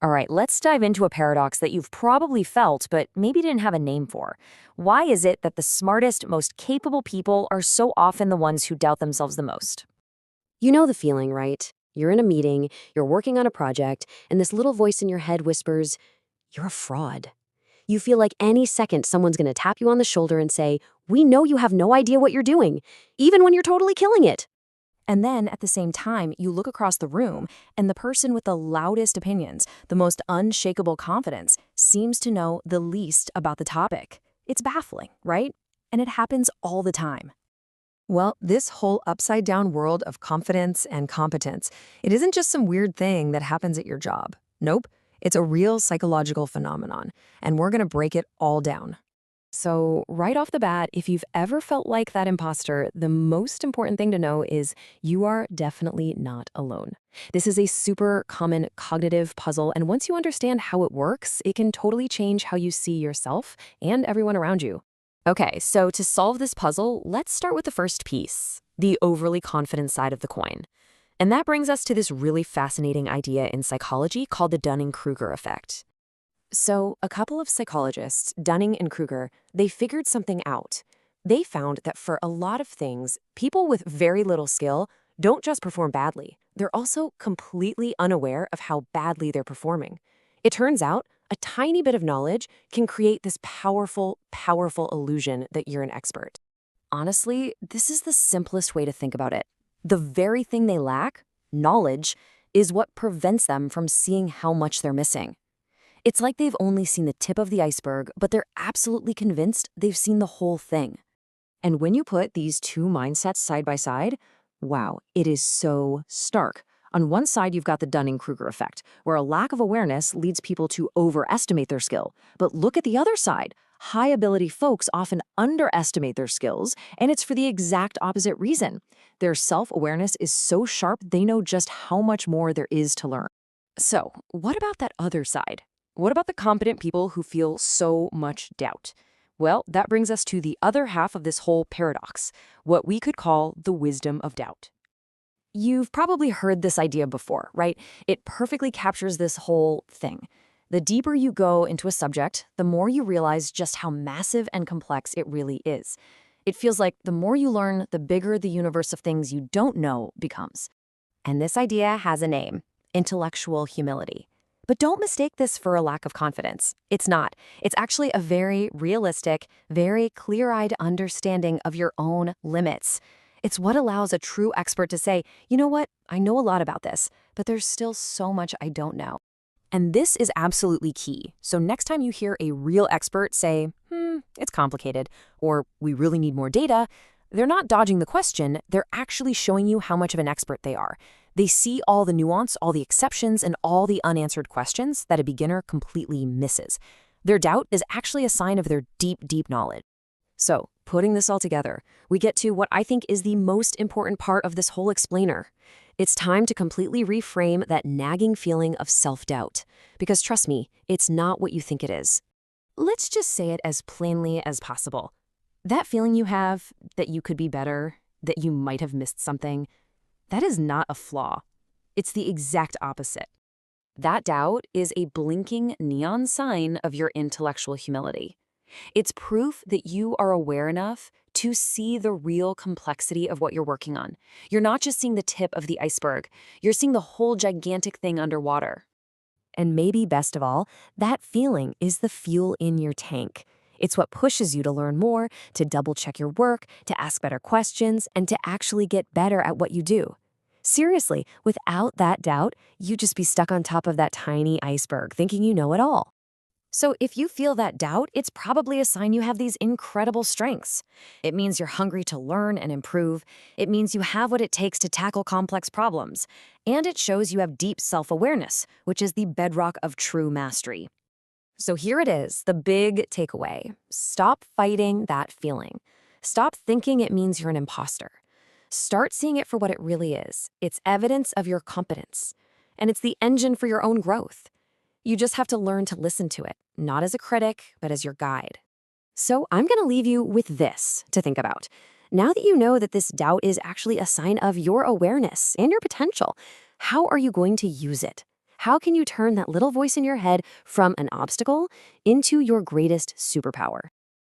All right, let's dive into a paradox that you've probably felt but maybe didn't have a name for. Why is it that the smartest, most capable people are so often the ones who doubt themselves the most? You know the feeling, right? You're in a meeting, you're working on a project, and this little voice in your head whispers, "You're a fraud." You feel like any second someone's gonna tap you on the shoulder and say, "We know you have no idea what you're doing," even when you're totally killing it. And then at the same time, you look across the room, and the person with the loudest opinions, the most unshakable confidence, seems to know the least about the topic. It's baffling, right? And it happens all the time. Well, this whole upside down world of confidence and competence, it isn't just some weird thing that happens at your job. Nope, it's a real psychological phenomenon, and we're going to break it all down. So, right off the bat, if you've ever felt like that imposter, the most important thing to know is you are definitely not alone. This is a super common cognitive puzzle, and once you understand how it works, it can totally change how you see yourself and everyone around you. Okay, so to solve this puzzle, let's start with the first piece, the overly confident side of the coin. And that brings us to this really fascinating idea in psychology called the Dunning-Kruger effect. So, a couple of psychologists, Dunning and Kruger, they figured something out. They found that for a lot of things, people with very little skill don't just perform badly, they're also completely unaware of how badly they're performing. It turns out a tiny bit of knowledge can create this powerful, powerful illusion that you're an expert. Honestly, this is the simplest way to think about it. The very thing they lack, knowledge, is what prevents them from seeing how much they're missing. It's like they've only seen the tip of the iceberg, but they're absolutely convinced they've seen the whole thing. And when you put these two mindsets side by side, wow, it is so stark. On one side, you've got the Dunning-Kruger effect, where a lack of awareness leads people to overestimate their skill. But look at the other side. High-ability folks often underestimate their skills, and it's for the exact opposite reason. Their self-awareness is so sharp, they know just how much more there is to learn. So, what about that other side? What about the competent people who feel so much doubt? Well, that brings us to the other half of this whole paradox, what we could call the wisdom of doubt. You've probably heard this idea before, right? It perfectly captures this whole thing. The deeper you go into a subject, the more you realize just how massive and complex it really is. It feels like the more you learn, the bigger the universe of things you don't know becomes. And this idea has a name: intellectual humility. But don't mistake this for a lack of confidence. It's not. It's actually a very realistic, very clear-eyed understanding of your own limits. It's what allows a true expert to say, you know what, I know a lot about this, but there's still so much I don't know. And this is absolutely key. So next time you hear a real expert say, it's complicated, or we really need more data, they're not dodging the question, they're actually showing you how much of an expert they are. They see all the nuance, all the exceptions, and all the unanswered questions that a beginner completely misses. Their doubt is actually a sign of their deep, deep knowledge. So, putting this all together, we get to what I think is the most important part of this whole explainer. It's time to completely reframe that nagging feeling of self-doubt. Because trust me, it's not what you think it is. Let's just say it as plainly as possible. That feeling you have, that you could be better, that you might have missed something, that is not a flaw. It's the exact opposite. That doubt is a blinking neon sign of your intellectual humility. It's proof that you are aware enough to see the real complexity of what you're working on. You're not just seeing the tip of the iceberg, you're seeing the whole gigantic thing underwater. And maybe best of all, that feeling is the fuel in your tank. It's what pushes you to learn more, to double-check your work, to ask better questions, and to actually get better at what you do. Seriously, without that doubt, you'd just be stuck on top of that tiny iceberg, thinking you know it all. So if you feel that doubt, it's probably a sign you have these incredible strengths. It means you're hungry to learn and improve. It means you have what it takes to tackle complex problems. And it shows you have deep self-awareness, which is the bedrock of true mastery. So here it is, the big takeaway. Stop fighting that feeling. Stop thinking it means you're an imposter. Start seeing it for what it really is. It's evidence of your competence. And it's the engine for your own growth. You just have to learn to listen to it, not as a critic, but as your guide. So I'm going to leave you with this to think about. Now that you know that this doubt is actually a sign of your awareness and your potential, how are you going to use it? How can you turn that little voice in your head from an obstacle into your greatest superpower?